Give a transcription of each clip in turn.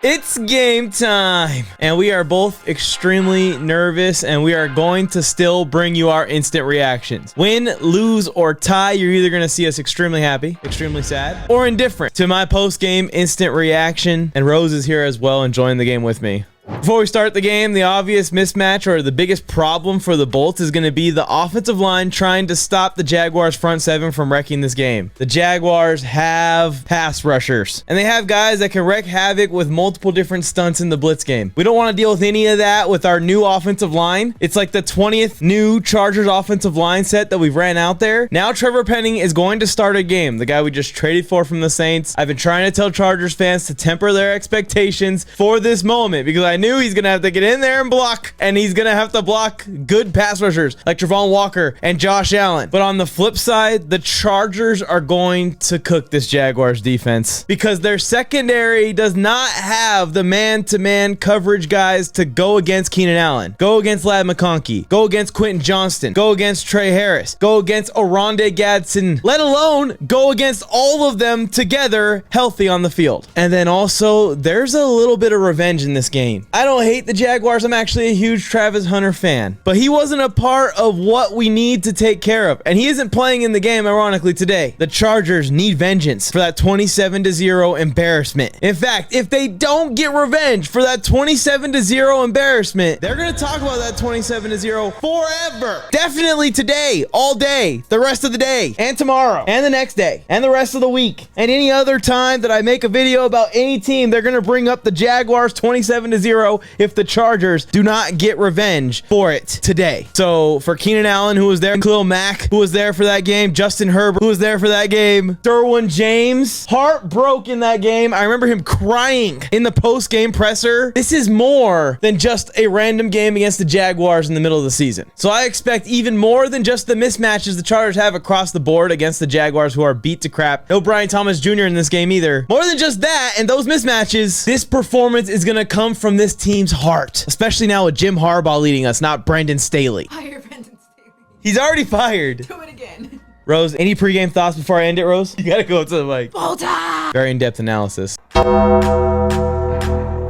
It's game time, and we are both extremely nervous, and we are going to still bring you our instant reactions. Win, lose, or tie, you're either going to see us extremely happy, extremely sad, or indifferent to my post-game instant reaction, and Rose is here as well, enjoying the game with me. Before we start the game, the obvious mismatch or the biggest problem for the Bolts is going to be the offensive line trying to stop the Jaguars front seven from wrecking this game. The Jaguars have pass rushers, and they have guys that can wreak havoc with multiple different stunts in the blitz game. We don't want to deal with any of that with our new offensive line. It's like the 20th new Chargers offensive line set that we've ran out there. Now Trevor Penning is going to start a game, the guy we just traded for from the Saints. I've been trying to tell Chargers fans to temper their expectations for this moment because I knew he's gonna have to get in there and block, and he's gonna have to block good pass rushers like Travon Walker and Josh Allen. But on the flip side, the Chargers are going to cook this Jaguars defense because their secondary does not have the man-to-man coverage guys to go against Keenan Allen, go against Ladd McConkey, go against Quentin Johnston, go against Trey Harris, go against Oronde Gadsden, let alone go against all of them together healthy on the field. And then also, there's a little bit of revenge in this game. I don't hate the Jaguars. I'm actually a huge Travis Hunter fan, but he wasn't a part of what we need to take care of, and he isn't playing in the game, ironically, today. The Chargers need vengeance for that 27-0 embarrassment. In fact, if they don't get revenge for that 27-0 embarrassment, they're going to talk about that 27-0 forever. Definitely today, all day, the rest of the day, and tomorrow, and the next day, and the rest of the week, and any other time that I make a video about any team, they're going to bring up the Jaguars 27-0 if the Chargers do not get revenge for it today. So for Keenan Allen, who was there, Khalil Mack, who was there for that game, Justin Herbert, who was there for that game, Derwin James, heart broke in that game. I remember him crying in the post-game presser. This is more than just a random game against the Jaguars in the middle of the season. So I expect even more than just the mismatches the Chargers have across the board against the Jaguars, who are beat to crap. No Brian Thomas Jr. in this game either. More than just that and those mismatches, this performance is going to come from this team's heart, especially now with Jim Harbaugh leading us, not Brendan Staley. Fire Brendan Staley. He's already fired. Do it again. Rose, any pregame thoughts before I end it, Rose? You gotta go to the mic. Volta! Very in-depth analysis.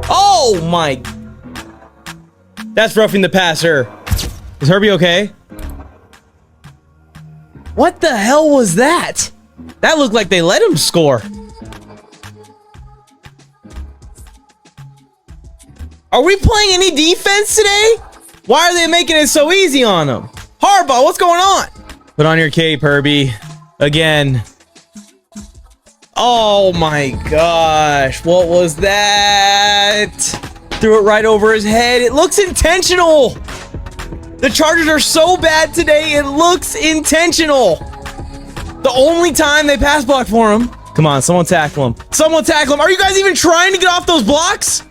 Oh my! That's roughing the passer. Is Herbie okay? What the hell was that? That looked like they let him score. Are we playing any defense today? Why are they making it so easy on them? Harbaugh, what's going on? Put on your cape, Herbie. Again. Oh my gosh. What was that? Threw it right over his head. It looks intentional. The Chargers are so bad today, it looks intentional. The only time they pass block for him. Come on, someone tackle him. Someone tackle him. Are you guys even trying to get off those blocks?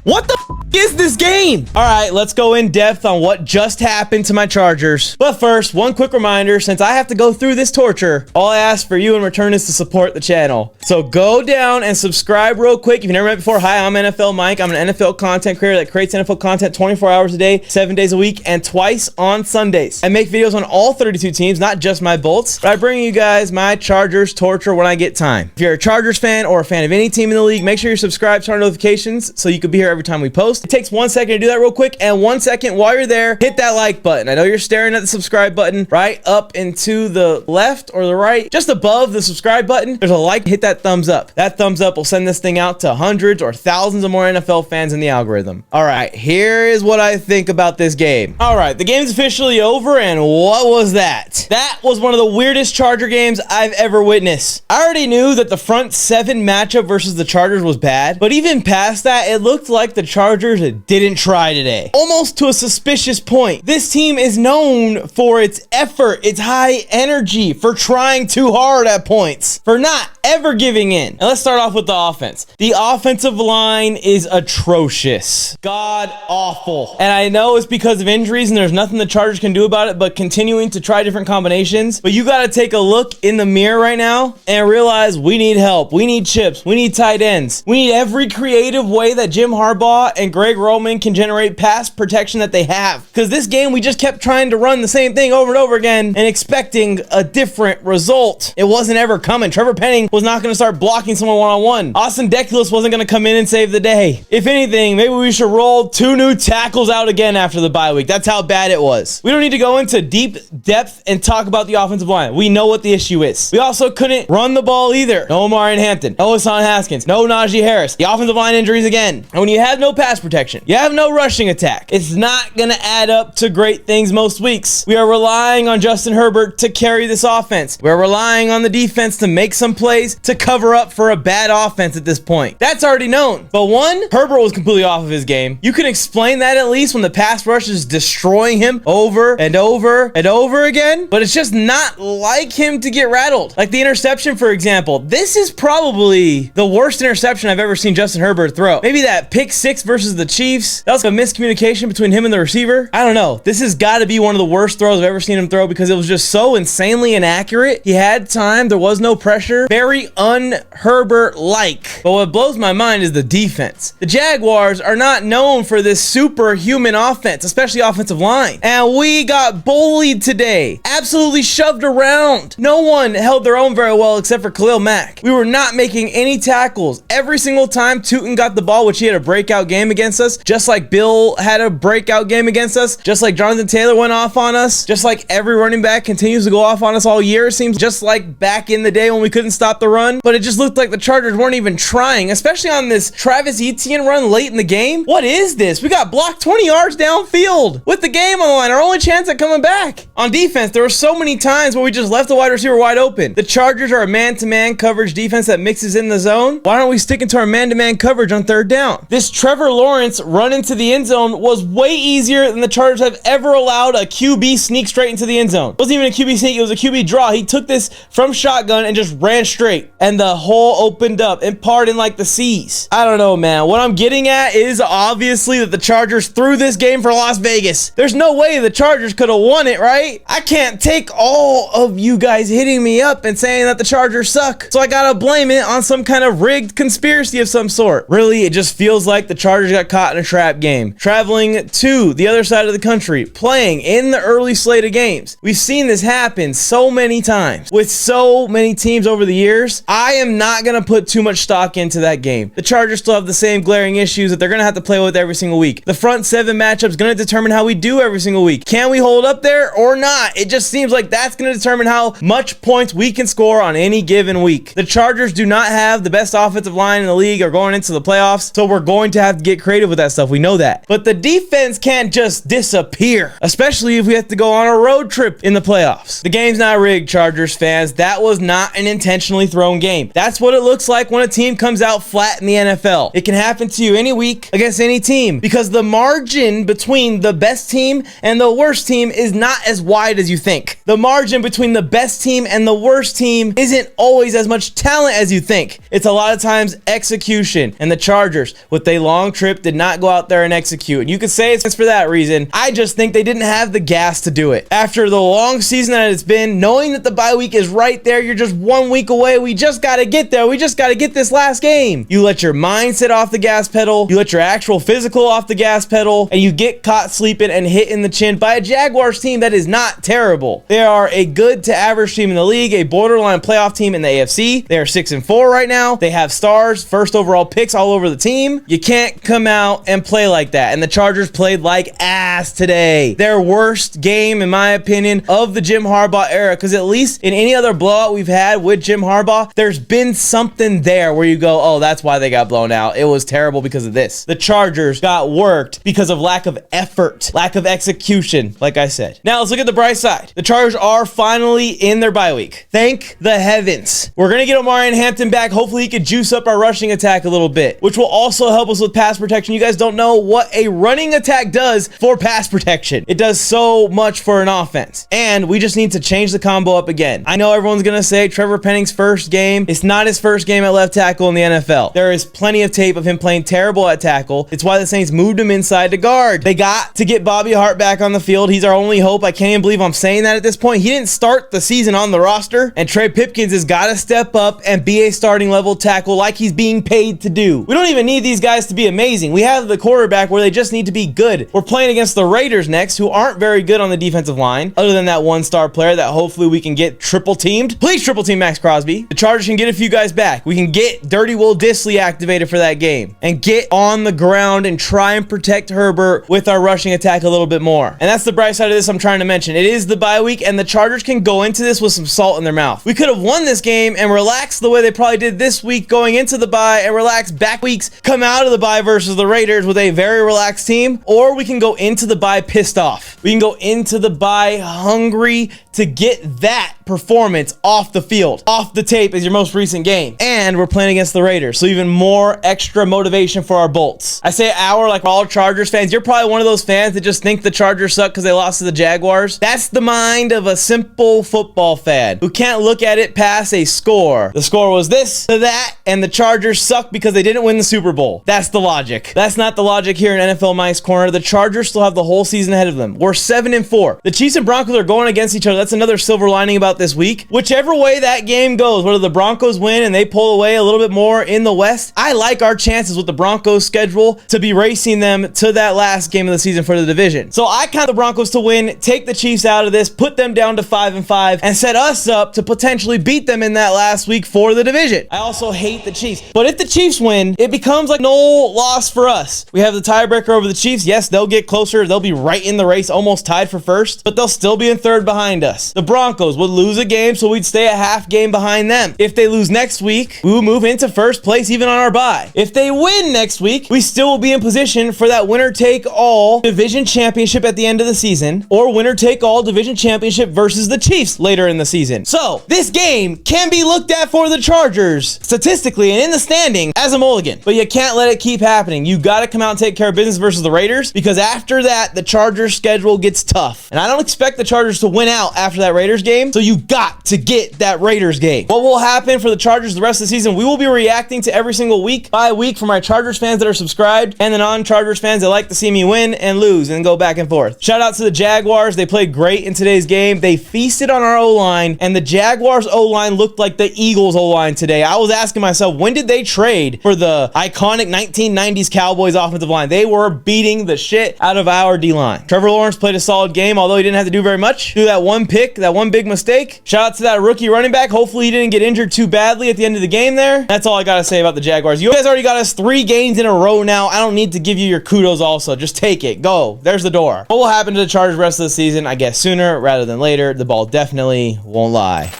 What the is this game? All right, let's go in depth on what just happened to my Chargers. But first, one quick reminder, since I have to go through this torture, all I ask for you in return is to support the channel. So go down and subscribe real quick. If you've never met before, hi, I'm NFLMike. I'm an NFL content creator that creates NFL content 24 hours a day, 7 days a week, and twice on Sundays. I make videos on all 32 teams, not just my Bolts, but I bring you guys my Chargers torture when I get time. If you're a Chargers fan or a fan of any team in the league, make sure you're subscribed, turn on notifications so you can be here every time we post. It takes 1 second to do that real quick, and 1 second while you're there, hit that like button. I know you're staring at the subscribe button. Right up and to the left or the right, just above the subscribe button, there's a like. Hit that thumbs up. That thumbs up will send this thing out to hundreds or thousands of more NFL fans in the algorithm. All right, here is what I think about this game. All right, the game's officially over, and what was that? That was one of the weirdest Charger games I've ever witnessed. I already knew that the front seven matchup versus the Chargers was bad, but even past that, it looked like the Chargers didn't try today. Almost to a suspicious point. This team is known for its effort, its high energy, for trying too hard at points, for not ever giving in. And let's start off with the offense. The offensive line is atrocious. God awful. And I know it's because of injuries and there's nothing the Chargers can do about it but continuing to try different combinations. But you got to take a look in the mirror right now and realize we need help. We need chips. We need tight ends. We need every creative way that Jim Harbaugh and Greg Roman can generate pass protection that they have. Because this game, we just kept trying to run the same thing over and over again and expecting a different result. It wasn't ever coming. Trevor Penning was not going to start blocking someone one-on-one. Austin Deculus wasn't going to come in and save the day. If anything, maybe we should roll 2 new tackles out again after the bye week. That's how bad it was. We don't need to go into deep depth and talk about the offensive line. We know what the issue is. We also couldn't run the ball either. No Omarion Hampton. No Hassan Haskins. No Najee Harris. The offensive line injuries again. And when you have no pass protection, you have no rushing attack, it's not going to add up to great things most weeks. We are relying on Justin Herbert to carry this offense. We're relying on the defense to make some plays to cover up for a bad offense at this point. That's already known. But one, Herbert was completely off of his game. You can explain that at least when the pass rush is destroying him over and over and over again, but it's just not like him to get rattled. Like the interception, for example. This is probably the worst interception I've ever seen Justin Herbert throw. Maybe that pick 6 versus the Chiefs. That was a miscommunication between him and the receiver. I don't know. This has got to be one of the worst throws I've ever seen him throw because it was just so insanely inaccurate. He had time. There was no pressure. Very un-Herbert-like. But what blows my mind is the defense. The Jaguars are not known for this superhuman offense, especially offensive line. And we got bullied today. Absolutely shoved around. No one held their own very well except for Khalil Mack. We were not making any tackles. Every single time Tootin got the ball, which he had a breakout game against us, just like Bill had a breakout game against us, just like Jonathan Taylor went off on us, just like every running back continues to go off on us all year, it seems, just like back in the day when we couldn't stop the run. But it just looked like the Chargers weren't even trying, especially on this Travis Etienne run late in the game. What is this? We got blocked 20 yards downfield with the game on the line, our only chance at coming back. On defense, there were so many times where we just left the wide receiver wide open. The Chargers are a man-to-man coverage defense that mixes in the zone. Why aren't we sticking to our man-to-man coverage on third down? This Trevor Lawrence run into the end zone was way easier than the Chargers have ever allowed a QB sneak straight into the end zone. It wasn't even a QB sneak, it was a QB draw. He took this from shotgun and just ran straight, and the hole opened up and parted in like the seas. I don't know, man. What I'm getting at is obviously that the Chargers threw this game for Las Vegas. There's no way the Chargers could have won it, right? I can't take all of you guys hitting me up and saying that the Chargers suck, so I gotta blame it on some kind of rigged conspiracy of some sort. Really, it just feels like the Chargers got caught in a trap game. Traveling to the other side of the country, playing in the early slate of games. We've seen this happen so many times with so many teams over the years. I am not gonna put too much stock into that game. The Chargers still have the same glaring issues that they're gonna have to play with every single week. The front 7 matchup is gonna determine how we do every single week. Can we hold up there or not? It just seems like that's gonna determine how much points we can score on any given week. The Chargers do not have the best offensive line in the league or going into the playoffs, so we're going to have to get creative with that stuff. We know that. But the defense can't just disappear, especially if we have to go on a road trip in the playoffs. The game's not rigged, Chargers fans. That was not an intentionally thrown game. That's what it looks like when a team comes out flat in the NFL. It can happen to you any week against any team because the margin between the best team and the worst team is not as wide as you think. The margin between the best team and the worst team isn't always as much talent as you think. It's a lot of times execution, and the Chargers, with a long trip, did not go out there and execute. And you could say it's for that reason. I just think they didn't have the gas to do it. After the long season that it's been, knowing that the bye week is right there, you're just 1 week away. We just got to get there. We just got to get this last game. You let your mindset off the gas pedal, you let your actual physical off the gas pedal, and you get caught sleeping and hit in the chin by a Jaguars team that is not terrible. They are a good to average team in the league, a borderline playoff team in the AFC. They are 6-4 right now. They have stars, first overall picks all over the team. You can't come out and play like that. And the Chargers played like ass today. Their worst game, in my opinion, of the Jim Harbaugh era, because at least in any other blowout we've had with Jim Harbaugh, there's been something there where you go, oh, that's why they got blown out. It was terrible because of this. The Chargers got worked because of lack of effort, lack of execution, like I said. Now let's look at the bright side. The Chargers are finally in their bye week. Thank the heavens. We're going to get Omarion Hampton back. Hopefully he could juice up our rushing attack a little bit, which will also help us with pass protection. You guys don't know what a running attack does for pass protection. It does so much for an offense. And we just need to change the combo up again. I know everyone's going to say Trevor Penning's first game. It's not his first game at left tackle in the NFL. There is plenty of tape of him playing terrible at tackle. It's why the Saints moved him inside to guard. They got to get Bobby Hart back on the field. He's our only hope. I can't even believe I'm saying that at this point. He didn't start the season on the roster, and Trey Pipkins has got to step up and be a starting level tackle like he's being paid to do. We don't even need these guys to be amazing. amazing. We have the quarterback where they just need to be good. We're playing against the Raiders next, who aren't very good on the defensive line, other than that one-star player that hopefully we can get triple teamed. Please triple team Max Crosby. The Chargers can get a few guys back. We can get Dirty Will Disley activated for that game and get on the ground and try and protect Herbert with our rushing attack a little bit more. And that's the bright side of this I'm trying to mention. It is the bye week, and the Chargers can go into this with some salt in their mouth. We could have won this game and relaxed the way they probably did this week going into the bye, and relax back weeks, come out of the bye versus the Raiders with a very relaxed team. Or we can go into the bye pissed off. We can go into the bye hungry to get that performance off the field, off the tape as your most recent game. And we're playing against the Raiders, so even more extra motivation for our Bolts. I say our like all Chargers fans. You're probably one of those fans that just think the Chargers suck because they lost to the Jaguars. That's the mind of a simple football fan who can't look at it past a score. The score was this to that, and the Chargers suck because they didn't win the Super Bowl. That's the logic. That's not the logic here in NFL Mike's Corner. The Chargers still have the whole season ahead of them. We're 7-4. The Chiefs and Broncos are going against each other. That's another silver lining about this week. Whichever way that game goes, whether the Broncos win and they pull away a little bit more in the West, I like our chances with the Broncos schedule to be racing them to that last game of the season for the division. So I count the Broncos to win, take the Chiefs out of this, put them down to 5-5, and set us up to potentially beat them in that last week for the division. I also hate the Chiefs. But if the Chiefs win, it becomes like no loss for us. We have the tiebreaker over the Chiefs. Yes, they'll get closer. They'll be right in the race, almost tied for first, but they'll still be in third behind us. The Broncos would lose a game, so we'd stay a half game behind them. If they lose next week, we will move into first place even on our bye. If they win next week, we still will be in position for that winner-take-all division championship at the end of the season, or winner-take-all division championship versus the Chiefs later in the season. So this game can be looked at for the Chargers statistically and in the standing as a mulligan, but you can't let it keep happening. You got to come out and take care of business versus the Raiders, because after that, the Chargers schedule gets tough, and I don't expect the Chargers to win out after that Raiders game, so you got to get that Raiders game. What will happen for the Chargers the rest of the season? We will be reacting to every single week by week for my Chargers fans that are subscribed and the non-Chargers fans that like to see me win and lose and go back and forth. Shout out to the Jaguars. They played great in today's game. They feasted on our O-line, and the Jaguars O-line looked like the Eagles O-line today. I was asking myself, when did they trade for the iconic 1990s Cowboys offensive line? They were beating the shit out of our D-line. Trevor Lawrence played a solid game, although he didn't have to do very much. Do that one pick, that one big mistake. Shout out to that rookie running back. Hopefully he didn't get injured too badly at the end of the game there. That's all I gotta say about the Jaguars. You guys already got us 3 games in a row now. I don't need to give you your kudos also. Just take it. Go. There's the door. What will happen to the Chargers the rest of the season? I guess sooner rather than later. The ball definitely won't lie.